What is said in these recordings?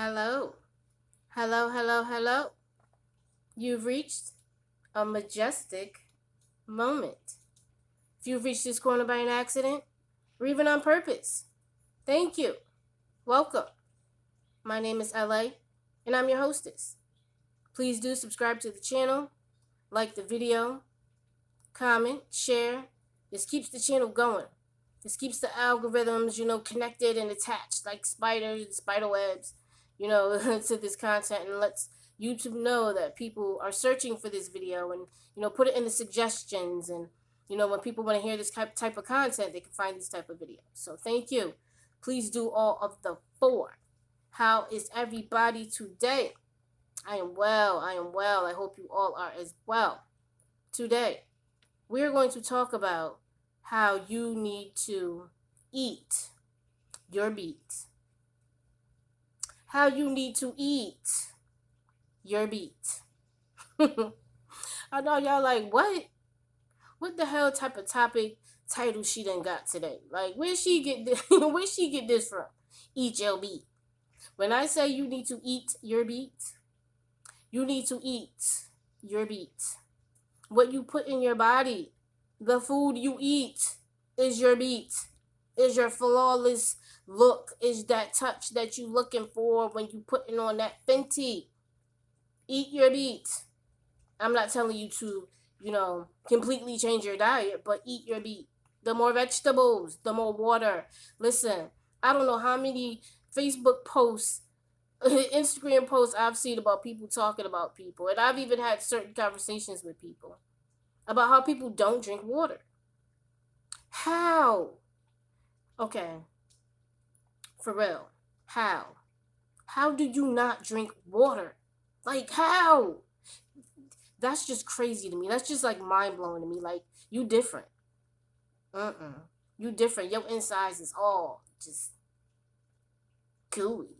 Hello. Hello, hello, hello. You've reached a majestic moment. If you've reached this corner by an accident, or even on purpose, thank you. Welcome. My name is L.A. and I'm your hostess. Please do subscribe to the channel, like the video, comment, share. This keeps the channel going. This keeps the algorithms, connected and attached like spiders, spider webs, to this content, and lets YouTube know that people are searching for this video and, put it in the suggestions. And, when people want to hear this type of content, they can find these type of videos. So thank you. Please do all of the four. How is everybody today? I am well. I am well. I hope you all are as well. Today, we're going to talk about how you need to eat your beat. How you need to eat your beat. I know y'all like, what? What the hell type of topic title she done got today? Like, where she get this, where she get this from? Eat your beat. When I say you need to eat your beat, you need to eat your beat. What you put in your body, the food you eat, is your beat. Is your flawless look. Is that touch that you looking for when you putting on that Fenty. Eat your beat. I'm not telling you to, completely change your diet, but eat your beat. The more vegetables, the more water. Listen, I don't know how many Facebook posts, Instagram posts I've seen about people talking about people. And I've even had certain conversations with people about how people don't drink water. How? Okay. For real. How? How do you not drink water? Like, how? That's just crazy to me. That's just like mind blowing to me. Like, you different. You different. Your insides is all just gooey.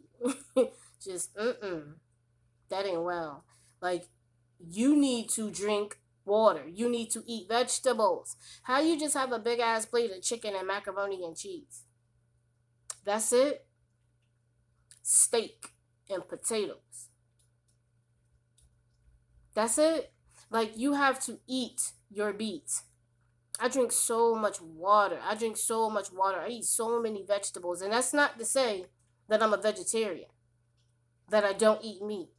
Just that ain't well. Like, you need to drink water. You need to eat vegetables. How you just have a big ass plate of chicken and macaroni and cheese? That's it. Steak and potatoes. That's it. Like, you have to eat your beets. I drink so much water. I drink so much water. I eat so many vegetables. And that's not to say that I'm a vegetarian, that I don't eat meat.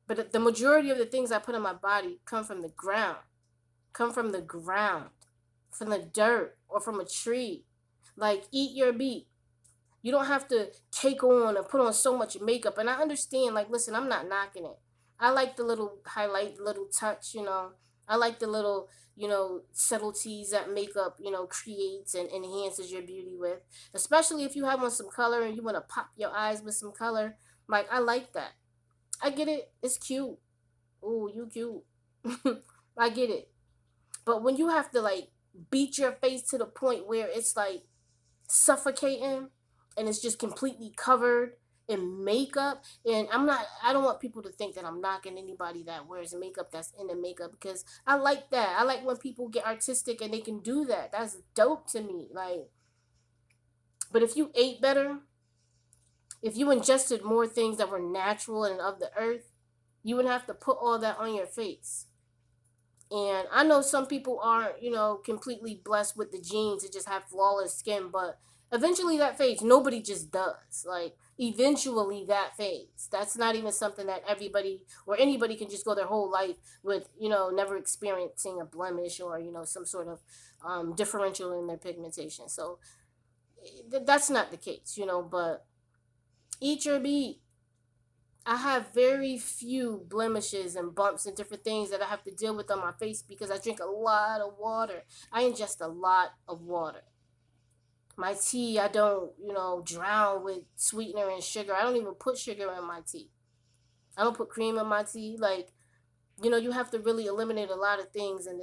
But the majority of the things I put in my body come from the ground, from the dirt, or from a tree. Like, eat your beet. You don't have to cake on and put on so much makeup. And I understand, like, listen, I'm not knocking it. I like the little highlight, little touch, I like the little, subtleties that makeup, creates and enhances your beauty with. Especially if you have on some color and you want to pop your eyes with some color. Like, I like that. I get it. It's cute. Ooh, you cute. I get it. But when you have to, like, beat your face to the point where it's, like, suffocating and it's just completely covered in makeup, and I don't want people to think that I'm knocking anybody that wears makeup, that's into makeup, because I like that. I like when people get artistic and they can do that. That's dope to me. Like, but if you ate better, if you ingested more things that were natural and of the earth, you would have to put all that on your face. And I know some people aren't, completely blessed with the genes to just have flawless skin, but eventually that fades. Nobody just does. Like, eventually that fades. That's not even something that everybody or anybody can just go their whole life with, never experiencing a blemish or, some sort of differential in their pigmentation. So that's not the case, but eat your beet. I have very few blemishes and bumps and different things that I have to deal with on my face because I drink a lot of water. I ingest a lot of water. My tea, I don't, drown with sweetener and sugar. I don't even put sugar in my tea. I don't put cream in my tea. Like, you have to really eliminate a lot of things in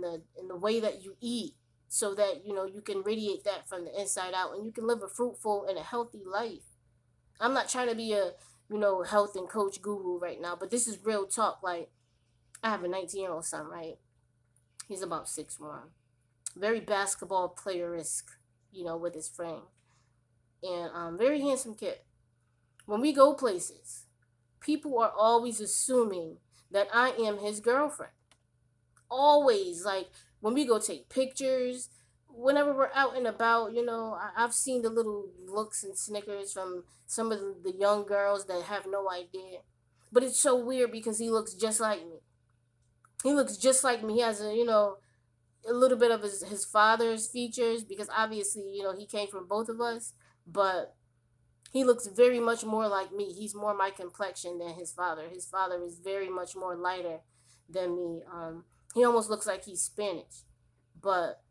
the way that you eat, so that you can radiate that from the inside out and you can live a fruitful and a healthy life. I'm not trying to be a health and coach guru right now, but this is real talk. Like, I have a 19-year-old son, right? He's about 6'1", very basketball player-esque, with his frame, and very handsome kid. When we go places, people are always assuming that I am his girlfriend. Always. Like when we go take pictures, whenever we're out and about, I've seen the little looks and snickers from some of the young girls that have no idea. But it's so weird because he looks just like me. He looks just like me. He has a little bit of his father's features because obviously, he came from both of us, but he looks very much more like me. He's more my complexion than his father. His father is very much more lighter than me. He almost looks like he's Spanish, but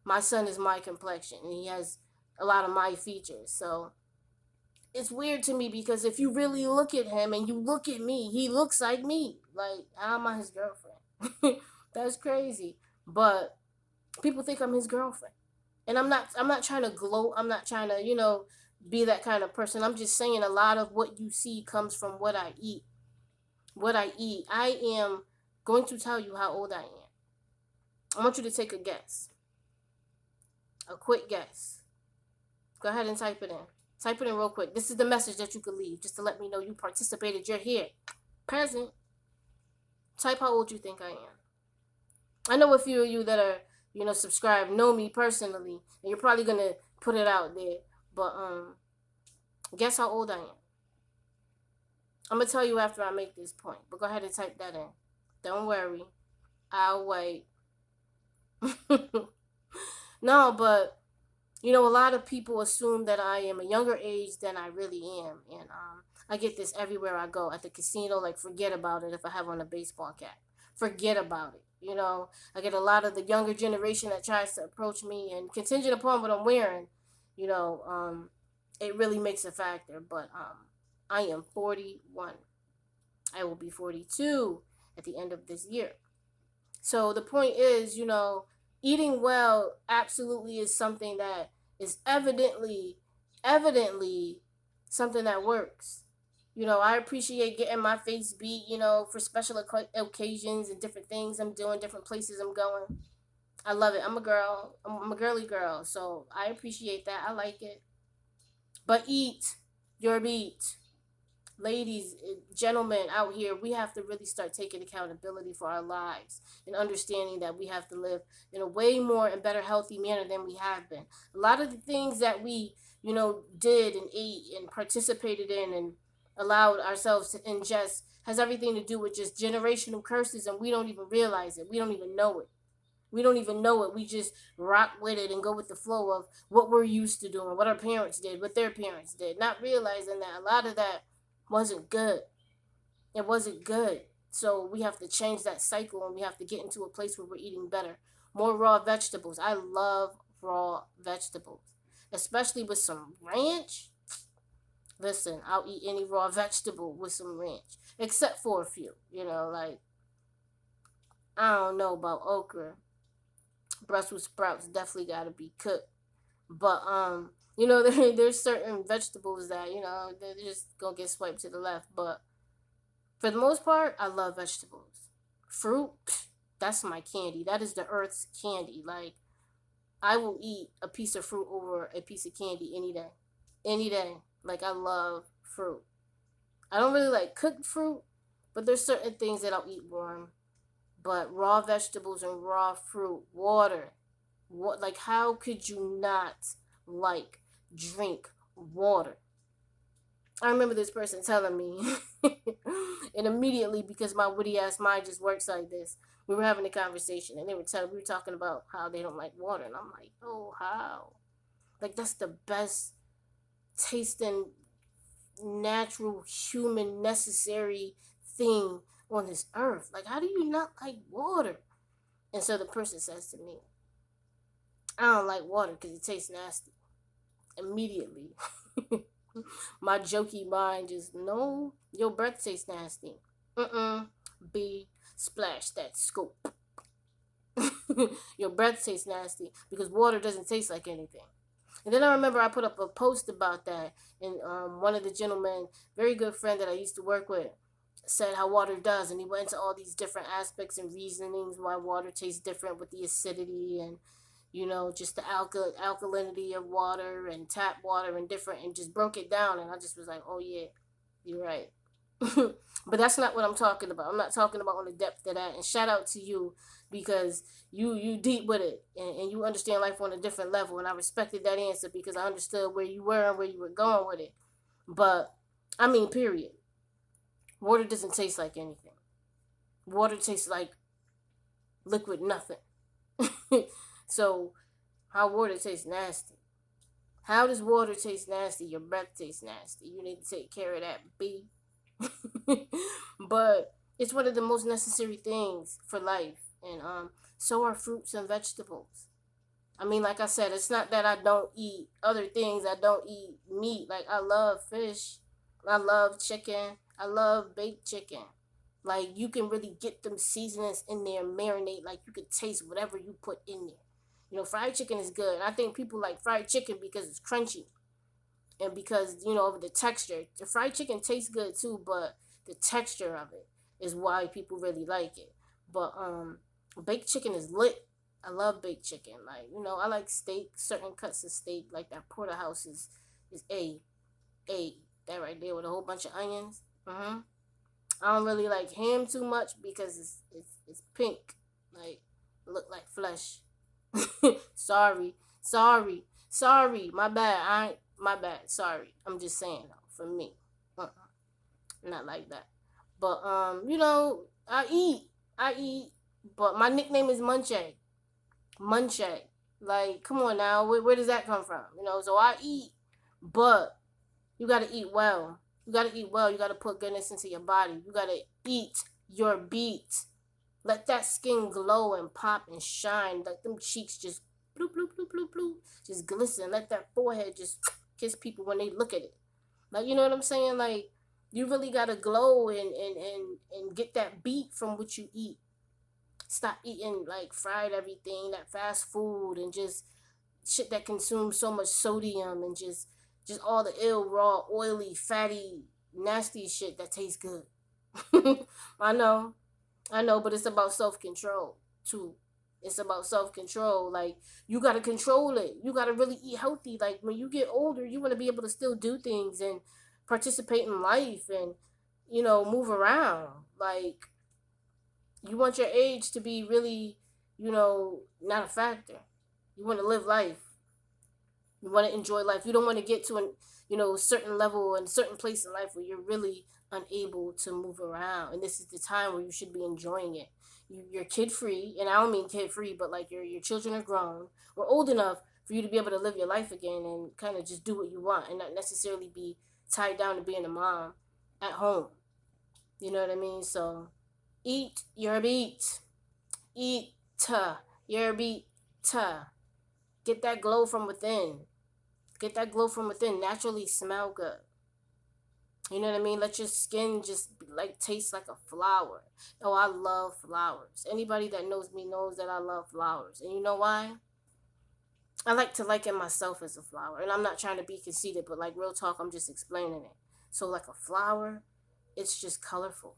my son is my complexion and he has a lot of my features. So it's weird to me because if you really look at him and you look at me, he looks like me. Like I'm not his girlfriend. That's crazy. But people think I'm his girlfriend. And I'm not trying to gloat. I'm not trying to, be that kind of person. I'm just saying a lot of what you see comes from what I eat. What I eat. I am going to tell you how old I am. I want you to take a guess. A quick guess. Go ahead and type it in. Type it in real quick. This is the message that you could leave just to let me know you participated. You're here. Present. Type how old you think I am. I know a few of you that are, subscribed know me personally, and you're probably gonna put it out there. But guess how old I am. I'm gonna tell you after I make this point. But go ahead and type that in. Don't worry. I'll wait. No, but a lot of people assume that I am a younger age than I really am, and I get this everywhere I go. At the casino, like forget about it if I have on a baseball cap. Forget about it. I get a lot of the younger generation that tries to approach me, and contingent upon what I'm wearing, you know, um, it really makes a factor. But I am 41. I will be 42 at the end of this year. So the point is, eating well absolutely is something that is evidently something that works. I appreciate getting my face beat, for special occasions and different things I'm doing, different places I'm going. I love it. I'm a girl. I'm a girly girl, so I appreciate that. I like it. But eat your meat. Ladies, gentlemen out here, we have to really start taking accountability for our lives and understanding that we have to live in a way more and better healthy manner than we have been. A lot of the things that we, did and ate and participated in and allowed ourselves to ingest has everything to do with just generational curses, and we don't even realize it. We don't even know it. We don't even know it. We just rock with it and go with the flow of what we're used to doing, what our parents did, what their parents did, not realizing that a lot of that wasn't good. It wasn't good. So we have to change that cycle and we have to get into a place where we're eating better. More raw vegetables. I love raw vegetables, especially with some ranch. Listen, I'll eat any raw vegetable with some ranch, except for a few. Like I don't know about okra. Brussels sprouts definitely got to be cooked. But there's certain vegetables that they're just gonna get swiped to the left. But for the most part, I love vegetables. Fruit, that's my candy. That is the earth's candy. Like I will eat a piece of fruit over a piece of candy any day. Any day. Like I love fruit. I don't really like cooked fruit, but there's certain things that I'll eat warm. But raw vegetables and raw fruit, water. What like how could you not like drink water? I remember this person telling me, and immediately because my witty ass mind just works like this, we were having a conversation, and we were talking about how they don't like water, and I'm like, oh, how? Like that's the best tasting, natural, human, necessary thing on this earth. Like, how do you not like water? And so the person says to me, I don't like water because it tastes nasty. Immediately. My jokey mind just, no, your breath tastes nasty. B, splash that scope. Your breath tastes nasty because water doesn't taste like anything. And then I remember I put up a post about that, and one of the gentlemen, very good friend that I used to work with, said how water does, and he went into all these different aspects and reasonings why water tastes different with the acidity and just the alkalinity of water and tap water and different, and just broke it down, and I just was like, oh yeah, you're right. But that's not what I'm talking about. I'm not talking about on the depth of that. And shout out to you, because you deep with it, and you understand life on a different level, and I respected that answer because I understood where you were and where you were going with it. But I mean, period. Water doesn't taste like anything. Water tastes like liquid nothing. So how water tastes nasty? How does water taste nasty? Your breath tastes nasty. You need to take care of that, B. But it's one of the most necessary things for life, and so are fruits and vegetables. I mean, like I said, it's not that I don't eat other things. I don't eat meat. Like, I love fish. I love chicken. I love baked chicken. Like, you can really get them seasonings in there, marinate. Like, you could taste whatever you put in there. Fried chicken is good. I think people like fried chicken because it's crunchy, and because of the texture. The fried chicken tastes good too, but the texture of it is why people really like it. But baked chicken is lit. I love baked chicken. Like, I like steak, certain cuts of steak, like that porterhouse is a that right there with a whole bunch of onions. I don't really like ham too much because it's pink, like, look like flesh. Sorry, sorry, sorry. My bad. My bad. Sorry. I'm just saying though. For me, not like that. But I eat. But my nickname is Munchak. Munchak. Like, come on now. Where does that come from? So I eat, but you gotta eat well. You gotta eat well. You gotta put goodness into your body. You gotta eat your beets. Let that skin glow and pop and shine. Let them cheeks just bloop bloop bloop bloop bloop, just glisten. Let that forehead just kiss people when they look at it. Like, you know what I'm saying? Like, you really gotta glow and get that beat from what you eat. Stop eating like fried everything, that fast food, and just shit that consumes so much sodium, and just all the ill, raw, oily, fatty, nasty shit that tastes good. I know, I know, but it's about self control too. It's about self control. Like, you gotta control it. You gotta really eat healthy. Like, when you get older, you wanna be able to still do things and participate in life, and move around. Like, you want your age to be really, not a factor. You want to live life. You want to enjoy life. You don't want to get to a certain level and certain place in life where you're really unable to move around. And this is the time where you should be enjoying it. You're kid free, and I don't mean kid free, but like your children are grown or old enough for you to be able to live your life again and kind of just do what you want and not necessarily be tied down to being a mom at home. You know what I mean? So eat your beat. Eat your beat. Get that glow from within. Get that glow from within. Naturally smell good. You know what I mean? Let your skin just like taste like a flower. Oh, I love flowers. Anybody that knows me knows that I love flowers. And you know why? I like to liken myself as a flower. And I'm not trying to be conceited, but like, real talk, I'm just explaining it. So like a flower, it's just colorful.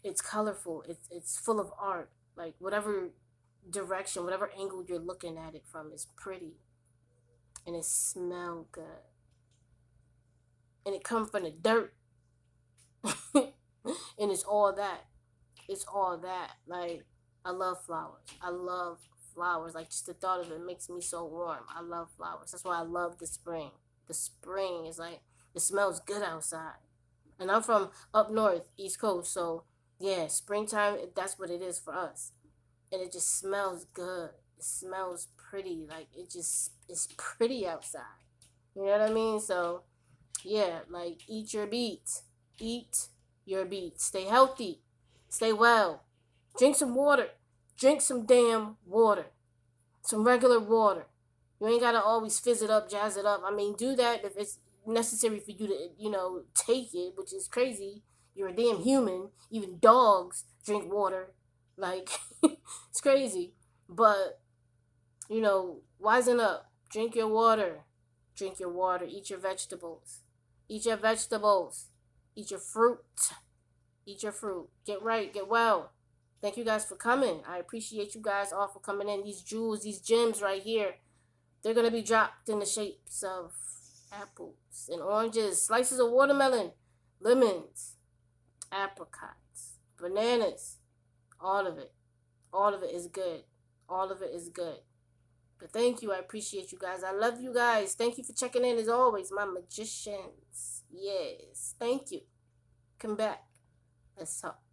It's colorful. It's full of art. Like, whatever direction, whatever angle you're looking at it from is pretty, and it smell good, and it come from the dirt. And it's all that. It's all that. Like, I love flowers. I love flowers. Like, just the thought of it makes me so warm. I love flowers. That's why I love the spring. The spring is like, it smells good outside. And I'm from up north, East Coast, so yeah, springtime, that's what it is for us. And it just smells good. It smells pretty. Like, it's pretty outside. You know what I mean? So yeah, like, eat your beets. Eat your beets. Stay healthy. Stay well. Drink some water. Drink some damn water. Some regular water. You ain't gotta always fizz it up, jazz it up. I mean, do that if it's necessary for you to, take it, which is crazy. You're a damn human. Even dogs drink water. Like, it's crazy. But, wisen up. Drink your water. Drink your water. Eat your vegetables. Eat your vegetables. Eat your fruit. Eat your fruit. Get right. Get well. Thank you guys for coming. I appreciate you guys all for coming in. These jewels, these gems right here, they're going to be dropped in the shapes of apples and oranges, slices of watermelon, lemons, apricots, bananas, all of it. All of it is good. All of it is good. But thank you. I appreciate you guys. I love you guys. Thank you for checking in as always, my magicians. Yes. Thank you. Come back. Let's talk.